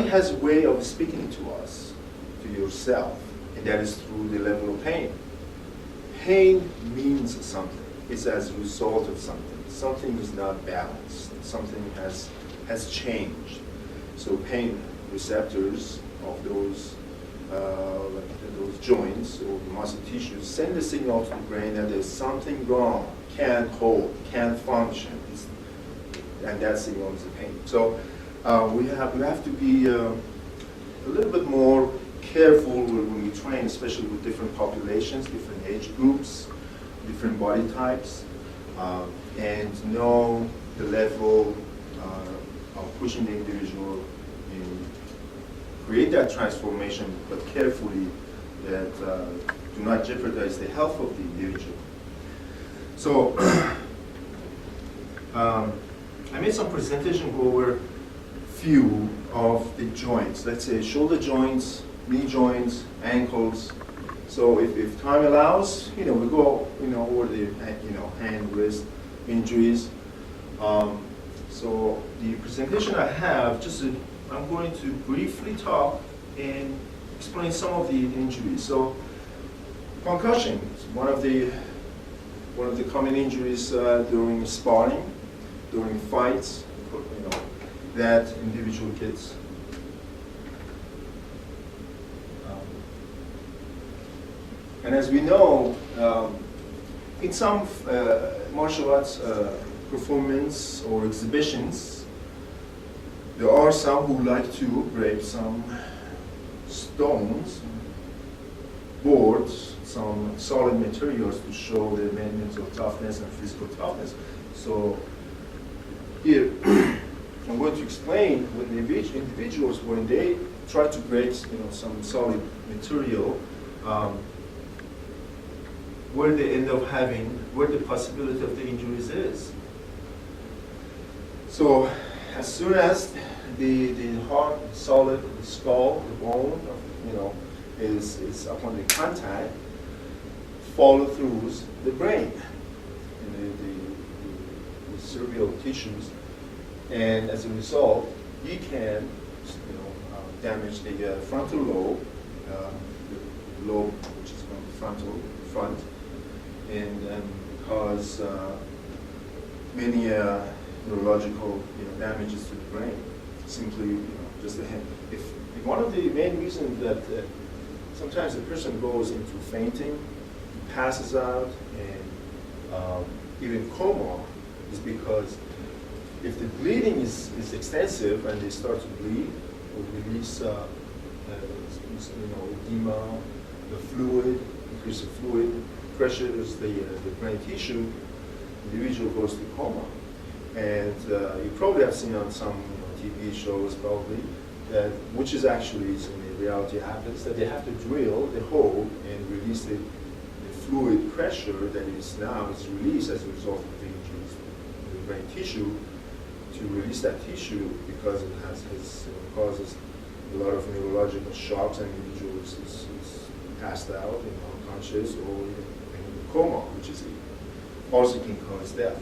body has a way of speaking to us, to yourself, and that is through the level of pain. Pain means something. It's as a result of something. Something is not balanced. Something has changed. So pain receptors of those joints or muscle tissues send a signal to the brain that there's something wrong, can't hold, can't function, and that signal is the pain. So we have to be a little bit more careful when we train, especially with different populations, different age groups, different body types, and know the level of pushing the individual in create that transformation, but carefully that do not jeopardize the health of the individual. So I made some presentation over few of the joints. Let's say shoulder joints, knee joints, ankles. So if time allows, we go, over the, hand, wrist injuries. So the presentation I have, I'm going to briefly talk and explain some of the injuries. So concussion is one of the common injuries during sparring, during fights, that individual gets. And as we know, in some martial arts performance or exhibitions, there are some who like to break some stones, boards, some solid materials to show their mental toughness and physical toughness. So here, I'm going to explain what the individuals, when they try to break some solid material, where they end up having, where the possibility of the injuries is. So as soon as the hard, solid skull, the bone, is upon the contact, follow throughs the brain, and the cerebral tissues, and as a result, you can, damage the frontal lobe, the lobe which is from the front, and cause many neurological damages to the brain. Simply, just the hand. If one of the main reasons that sometimes a person goes into fainting, passes out, and even coma, is because if the bleeding is extensive and they start to bleed or release edema, the fluid, increase of fluid, pressures the brain tissue, the individual goes to coma. And you probably have seen on some TV shows probably, that which is actually in reality happens, that they have to drill the hole and release the fluid pressure that is released as a result of the injuries to the brain tissue, to release that tissue because it causes a lot of neurological shocks, and the individual is passed out, unconscious, or even in a coma, which is also can cause death.